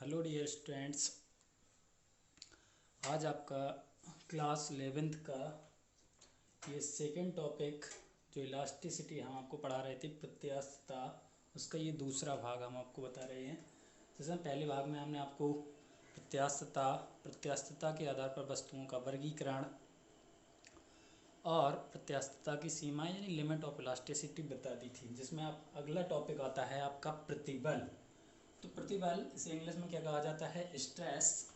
Hello dear students. आज आपका class 11th का ये सेकंड टॉपिक जो इलास्टिसिटी हम आपको पढ़ा रहे थे प्रत्यास्थता, उसका ये दूसरा भाग हम आपको बता रहे हैं। जैसे पहले भाग में हमने आपको प्रत्यास्थता के आधार पर वस्तुओं का वर्गीकरण और प्रत्यास्थता की सीमा यानी लिमिट ऑफ इलास्टिसिटी बता दी थी, जिसमें आप अगला टॉपिक आता है आपका प्रतिबल। तो प्रतिबल इसे इंग्लिश में क्या कहा जाता है? स्ट्रेस।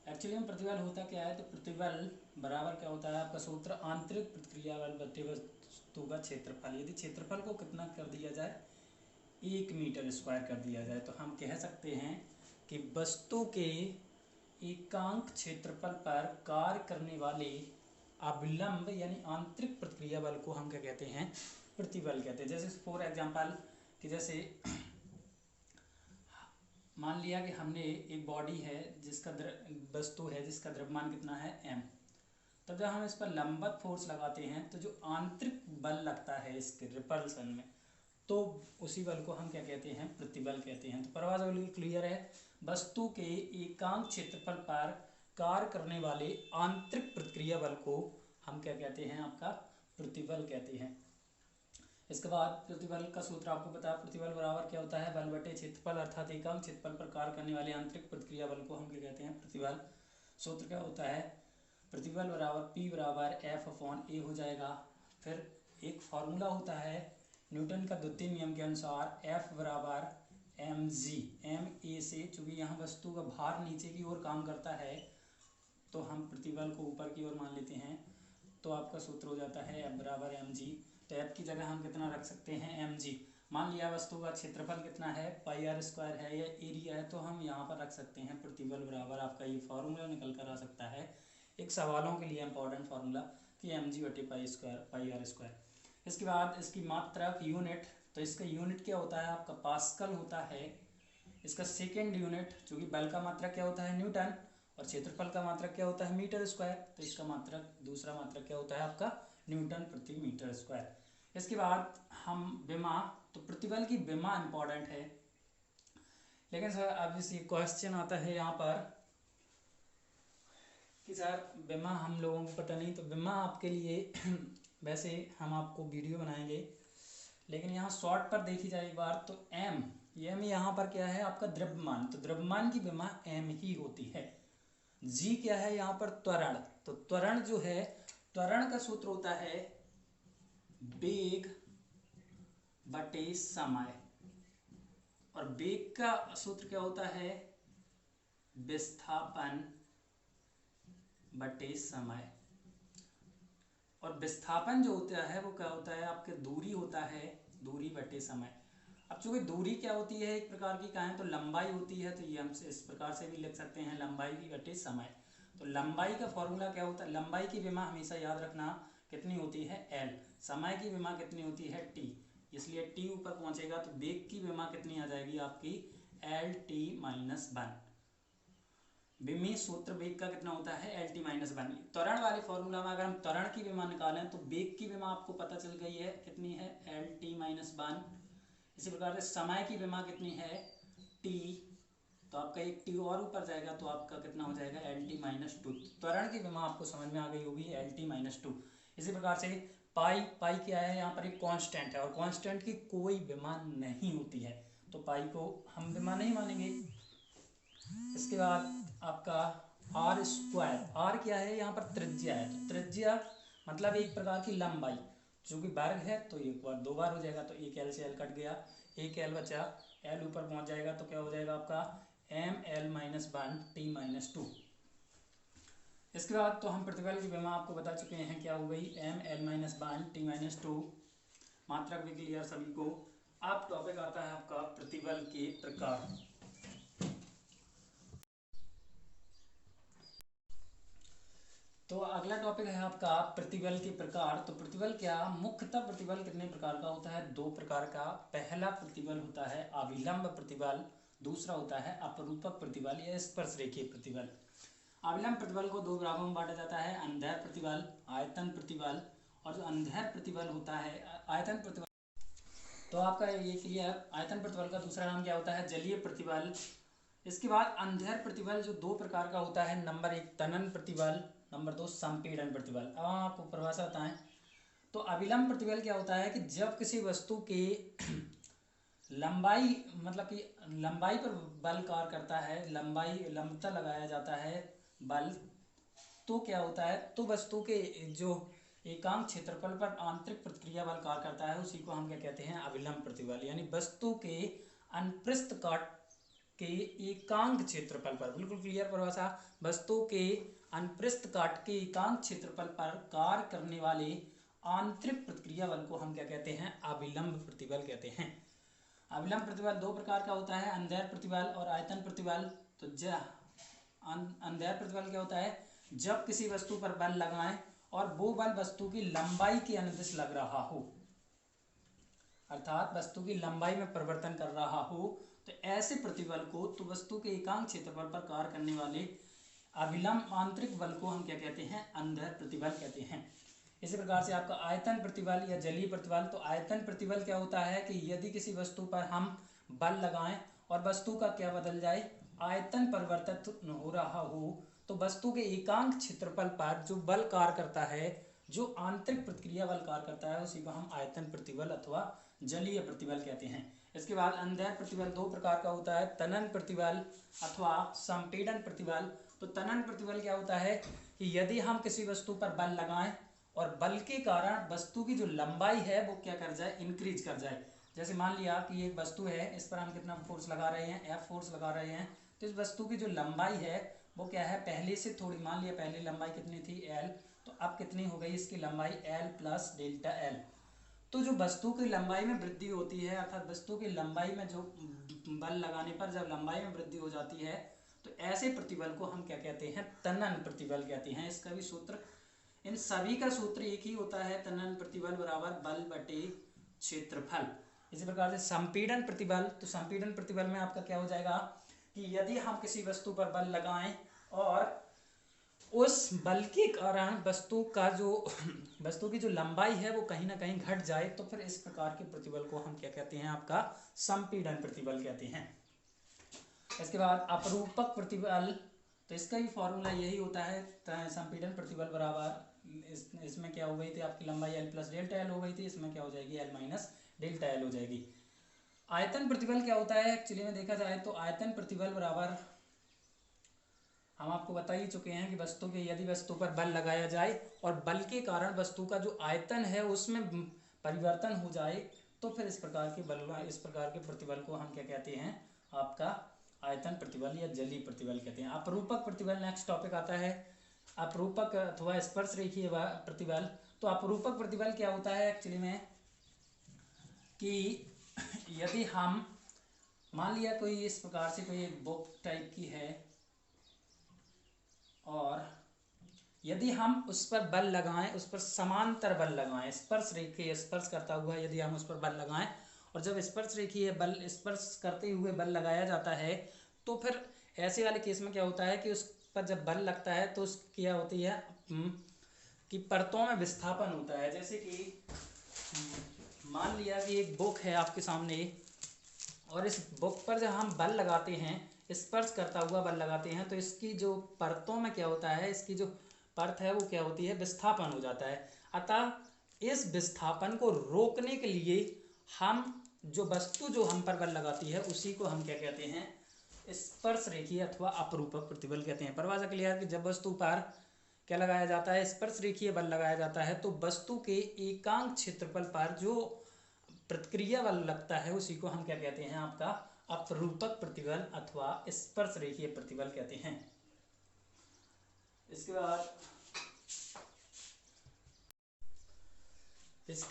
एक्चुअली में प्रतिबल होता क्या है? तो प्रतिबल बराबर क्या होता है? आपका सूत्र आंतरिक प्रतिक्रिया बल बटे वस्तु का क्षेत्रफल। यदि क्षेत्रफल को कितना कर दिया जाए? 1 मीटर स्क्वायर कर दिया जाए तो हम कह सकते हैं कि वस्तु के एकांक क्षेत्रफल पर कार्य करने वाले अविलंब यानी आंतरिक प्रतिक्रिया बल को हम क्या कहते हैं? प्रतिबल कहते हैं। जैसे फॉर एग्जाम्पल कि जैसे मान लिया कि हमने एक बॉडी है जिसका वस्तु है जिसका द्रव्यमान कितना है m। तब जब हम इस पर लंबवत फोर्स लगाते हैं तो जो आंतरिक बल लगता है इसके रिपल्सन में, तो उसी बल को हम क्या कहते हैं? प्रतिबल कहते हैं। तो परिभाषा बिल्कुल क्लियर है। वस्तु के एकांक क्षेत्रफल पर कार्य करने वाले आंतरिक प्रतिक्रिया बल को हम क्या कहते हैं? आपका प्रतिबल कहते हैं। इसके बाद प्रतिबल का सूत्र आपको पता है। प्रतिबल बराबर क्या होता है? बल बटे क्षेत्रफल, अर्थात एकांक क्षेत्रफल पर कार्य करने वाले आंतरिक प्रतिक्रिया बल को हम क्या कहते हैं? प्रतिबल। सूत्र क्या होता है? प्रतिबल बराबर P बराबर F/A हो जाएगा। फिर एक फॉर्मूला होता है न्यूटन का द्वितीय नियम के अनुसार, F बराबर mg। ma से चूंकि यहाँ वस्तु का भार नीचे की ओर काम करता है तो हम प्रतिबल को ऊपर की ओर मान लेते हैं, तो आपका सूत्र हो जाता है F बराबर mg। तो F की जगह हम कितना रख सकते हैं? mg। मान लिया वस्तु का क्षेत्रफल कितना है? πr² है या एरिया है, तो हम यहाँ पर रख सकते हैं प्रतिबल बराबर, आपका ये फार्मूला निकल कर आ सकता है एक सवालों के लिए इम्पोर्टेंट फार्मूला कि mg बटे πr²। इसके बाद इसकी मात्रक यूनिट, तो इसका यूनिट क्या होता है? आपका पास्कल होता है। इसका सेकेंड यूनिट, चूँकि बल का मात्रक क्या होता है? न्यूटन, और क्षेत्रफल का मात्रक क्या होता है? मीटर स्क्वायर, तो इसका मात्रक दूसरा मात्रक क्या होता है? आपका न्यूटन प्रति मीटर स्क्वायर। इसके बाद हम विमा, तो प्रतिबल की विमा इंपॉर्टेंट है। लेकिन सर अब इस क्वेश्चन आता है यहाँ पर कि सर विमा हम लोगों को पता नहीं, तो विमा आपके लिए वैसे हम आपको वीडियो बनाएंगे, लेकिन यहाँ शॉर्ट पर देखी जाए एक बार तो m यहाँ पर क्या है? आपका द्रव्यमान, तो द्रव्यमान की विमा m ही होती है। g क्या है? यहाँ पर त्वरण, तो त्वरण जो है, त्वरण का सूत्र होता है वेग बटे समय, और वेग का सूत्र क्या होता है? विस्थापन बटे समय। और विस्थापन जो होता है वो क्या होता है? आपके दूरी होता है, दूरी बटे समय। अब चूंकि दूरी क्या होती है? एक प्रकार की कहें तो लंबाई होती है, तो ये हम इस प्रकार से भी लिख सकते हैं, लंबाई की बटे समय। तो लंबाई का फॉर्मूला क्या होता है? लंबाई की विमा हमेशा याद रखना कितनी होती है? l। समय की विमा कितनी होती है? t। इसलिए t ऊपर पहुंचेगा तो वेग की विमा कितनी आ जाएगी आपकी? L t-1। विमीय सूत्र वेग का कितना होता है? L t-1। त्वरण वाले फॉर्मूला में अगर हम त्वरण की विमा निकालें तो वेग की विमा आपको पता चल गई है कितनी है? L t-1। इसी प्रकार से समय की विमा कितनी है? t, तो आपका एक t और ऊपर जाएगा तो आपका कितना हो जाएगा? L t-2। त्वरण की विमा आपको समझ में आ गई होगी, L t-2। इसी प्रकार से पाई, पाई क्या है? यहाँ पर एक कांस्टेंट है, और कांस्टेंट की कोई विमा नहीं होती है, तो पाई को हम विमा नहीं मानेंगे। इसके बाद आपका r², r क्या है? यहाँ पर त्रिज्या है, तो त्रिज्या मतलब एक प्रकार की लंबाई, जो कि वर्ग है तो एक बार दो बार हो जाएगा, तो एक l से l कट गया, एक l बचा, l ऊपर पहुंच जाएगा तो क्या हो जाएगा आपका? ml-1t-2। इसके बाद तो हम प्रतिबल की विमा आपको बता चुके हैं, क्या हो गई? ml-1t-2। मात्रक भी क्लियर सभी को। अब टॉपिक आता है आपका प्रतिबल के प्रकार। तो अगला टॉपिक है आपका प्रतिबल के प्रकार। तो प्रतिबल क्या? मुख्यतः प्रतिबल कितने प्रकार का होता है? 2 प्रकार का। पहला प्रतिबल होता है अविलंब प्रतिबल, दूसरा होता है अपरूपक प्रतिबल या स्पर्शरेखीय प्रतिबल। अविलंब प्रतिबल को 2 भागों में बांटा जाता है, अंधेर प्रतिबल, आयतन प्रतिबल। और जो अंधेर प्रतिबल होता है, आयतन प्रतिबल, तो आपका ये क्लियर। आयतन प्रतिबल का दूसरा नाम क्या होता है? जलीय प्रतिबल, इसके बाद अंधेर प्रतिबल जो दो प्रकार का होता है, नंबर एक तनन प्रतिबल, नंबर दो संपीड़न प्रतिबल। अब हम आपको परिभाषा बताएं तो अभिलंब प्रतिबल क्या होता है कि जब किसी वस्तु के लंबाई मतलब कि लंबाई पर बल कार्य करता है, लंबाई लंबता लगाया जाता है बल, तो क्या होता है, तो वस्तु के जो एकांक क्षेत्रफल पर आंतरिक प्रतिक्रिया बल कार्य करता है उसी को हम क्या कहते हैं, अभिलंब प्रतिबल। यानी वस्तु के अनुप्रस्थ काट के एकांक क्षेत्रफल पर, बिल्कुल क्लियर परिभाषा, वस्तु के अनुप्रस्थ काट के एकांक क्षेत्रफल पर कार्य करने वाले आंतरिक प्रतिक्रिया बल को हम क्या कहते हैं, अभिलंब प्रतिबल कहते हैं। अभिलंब प्रतिबल दो प्रकार का होता है, अंधेर प्रतिबल और आयतन प्रतिबल। तो अंधेर प्रतिबल क्या होता है, जब किसी वस्तु पर बल लगाएं और वो बल वस्तु की लंबाई के अनुदिश लग रहा हो, अर्थात वस्तु की लंबाई में परिवर्तन कर रहा हो, तो ऐसे प्रतिबल को, तो वस्तु के एकांक क्षेत्रफल पर कार्य करने वाले अभिलंब आंतरिक बल को हम क्या कहते हैं, अंधेर प्रतिबल कहते हैं। इसी प्रकार से आपका आयतन प्रतिबल या जलीय प्रतिबल। तो आयतन प्रतिबल क्या होता है कि यदि किसी वस्तु पर हम बल लगाएं और वस्तु का क्या बदल जाए, आयतन परिवर्तित हो रहा हो, तो वस्तु के एकांक क्षेत्रफल पर जो बल कार्य करता है, जो आंतरिक प्रतिक्रिया बल कार्य करता है, उसी को हम आयतन प्रतिबल अथवा जलीय प्रतिबल कहते हैं। इसके बाद अंधेर प्रतिबल दो प्रकार का होता है, तनन प्रतिबल अथवा संपीड़न प्रतिबल। तो तनन प्रतिबल क्या होता है कि यदि हम किसी वस्तु पर बल लगाएं और बल के कारण वस्तु की जो लंबाई है वो क्या कर जाए, इंक्रीज कर जाए। जैसे मान लिया कि एक वस्तु है, इस पर हम कितना फोर्स लगा रहे हैं, F फोर्स लगा रहे हैं, तो इस वस्तु की जो लंबाई है वो क्या है, पहले से थोड़ी, मान लिया पहले लंबाई कितनी थी L, तो अब कितनी हो गई इसकी लंबाई L प्लस डेल्टा L। तो जो वस्तु की लंबाई में वृद्धि होती है, अर्थात वस्तु की लंबाई में जो बल लगाने पर जब लंबाई में वृद्धि हो जाती है, तो ऐसे प्रतिबल को हम क्या कहते हैं, तनन प्रतिबल कहते हैं। इसका भी सूत्र, इन सभी का सूत्र एक ही होता है, तनन प्रतिबल बराबर बल बटे क्षेत्रफल। इसी प्रकार से संपीड़न प्रतिबल। तो संपीड़न प्रतिबल में आपका क्या हो जाएगा कि यदि हम किसी वस्तु पर बल लगाएं और उस बल के कारण वस्तु का जो वस्तु की जो लंबाई है वो कहीं ना कहीं घट जाए, तो फिर इस प्रकार के प्रतिबल को हम क्या कहते हैं, आपका संपीड़न प्रतिबल कहते हैं। इसके बाद अपरूपक प्रतिबल। तो इसका भी फॉर्मूला यही होता है, संपीड़न प्रतिबल बराबर, इसमें क्या हो गई थी आपकी लंबाई L प्लस डेल्टा L हो गई थी, इसमें क्या हो जाएगी, L माइनस डेल्टा L हो जाएगी। आयतन प्रतिबल क्या होता है एक्चुअली में देखा जाए तो आयतन प्रतिबल बराबर, हम आपको बता ही चुके हैं कि वस्तु के, यदि वस्तु पर बल लगाया जाए और बल के कारण वस्तु का जो आयतन है उसमें परिवर्तन हो जाए, तो फिर इस प्रकार के बल, इस प्रकार के प्रतिबल को हम क्या कहते हैं, आपका आयतन प्रतिबल या जलीय प्रतिबल कहते हैं। अपरूपक प्रतिबल नेक्स्ट टॉपिक आता है, अपरूपक अथवा स्पर्श रेखीय प्रतिबल। तो अपरूपक प्रतिबल क्या होता है एक्चुअली में कि यदि हम मान लिया कोई इस प्रकार से कोई एक बुक टाइप की है और यदि हम उस पर बल लगाएं, उस पर समांतर बल लगाएं, स्पर्श रेखीय स्पर्श करता हुआ यदि हम उस पर बल लगाएं, और जब स्पर्श रेखीय बल स्पर्श करते हुए बल लगाया जाता है, तो फिर ऐसे वाले केस में क्या होता है कि उस पर जब बल लगता है तो उस क्या होती है कि परतों में विस्थापन होता है। जैसे कि मान लिया कि एक बुक है आपके सामने और इस बुक पर जब हम बल लगाते हैं, स्पर्श करता हुआ बल लगाते हैं, तो इसकी जो परतों में क्या होता है, इसकी जो परत है वो क्या होती है, विस्थापन हो जाता है। अतः इस विस्थापन को रोकने के लिए हम जो वस्तु जो हम पर बल लगाती है उसी को हम क्या कहते हैं, स्पर्श रेखीय अथवा अपरूपक प्रतिबल कहते हैं। परिभाषा क्लियर कि जब वस्तु पर क्या लगाया जाता है, स्पर्श रेखीय बल लगाया जाता है, तो वस्तु के एकांक क्षेत्रफल पर जो प्रतिक्रिया बल लगता है उसी को हम क्या कहते हैं, आपका अपरूपक प्रतिबल अथवा स्पर्श रेखीय प्रतिबल कहते हैं। इसके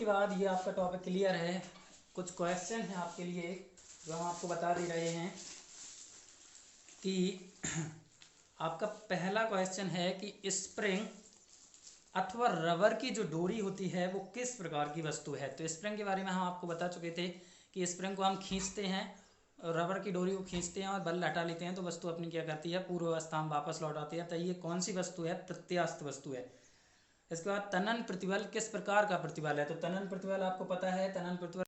बाद ये आपका टॉपिक क्लियर है। कुछ क्वेश्चन है आपके लिए जो हम आपको बता दे रहे हैं कि आपका पहला क्वेश्चन है कि स्प्रिंग अथवा रबर की जो डोरी होती है वो किस प्रकार की वस्तु है। तो स्प्रिंग के बारे में हम आपको बता चुके थे कि स्प्रिंग को हम खींचते हैं, रबर की डोरी को खींचते हैं और बल हटा लेते हैं तो वस्तु अपनी क्या करती है, पूर्व अवस्था में वापस लौट आती है। तो ये कौन सी वस्तु है, प्रत्यास्थ वस्तु है। इसके बाद तनन प्रतिबल किस प्रकार का प्रतिबल है। तो तनन प्रतिबल आपको पता है, तनन प्रतिबल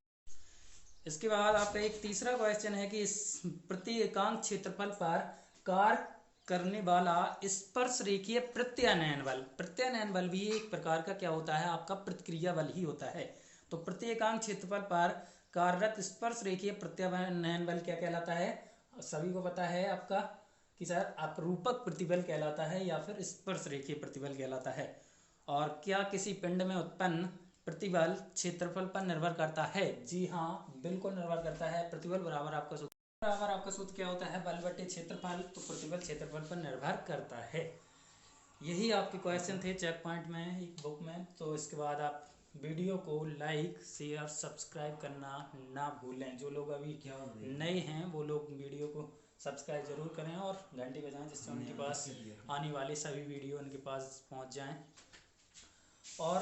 इसके बाद आपका एक तीसरा क्वेश्चन है कि इस प्रति एकांक क्षेत्रफल पर कार्य करने वाला स्पर्श रेखीय प्रत्यानयन बल, प्रत्यानयन बल भी एक प्रकार का क्या होता है, आपका प्रतिक्रिया बल ही होता है। तो प्रति एकांक क्षेत्रफल पर कार्यरत स्पर्श रेखीय प्रत्यानयन बल क्या कहलाता है, सभी को पता है आपका कि सर अपरूपक प्रतिबल कहलाता है या फिर स्पर्श रेखीय प्रतिबल कहलाता है। और क्या किसी पिंड में उत्पन्न प्रतिबल क्षेत्रफल पर निर्भर करता है? जी हाँ, बिल्कुल निर्भर करता है। प्रतिबल बराबर आपका सूत्र क्या होता है, बल बटे क्षेत्रफल, तो प्रतिबल क्षेत्रफल पर निर्भर करता है। यही आपके क्वेश्चन थे चेक पॉइंट में एक बुक में। तो इसके बाद आप वीडियो को लाइक शेयर सब्सक्राइब करना ना भूलें। जो लोग अभी नए हैं वो लोग वीडियो को सब्सक्राइब जरूर करें और घंटी बजाएं, जिससे उनके पास आने वाले सभी वीडियो उनके पास पहुंच जाएं। और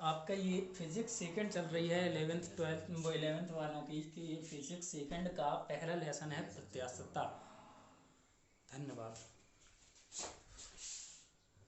आपका ये फिजिक्स सेकंड चल रही है 11th वालों की, कि ये फिजिक्स सेकंड का पहला लेसन है प्रत्यास्थता। धन्यवाद।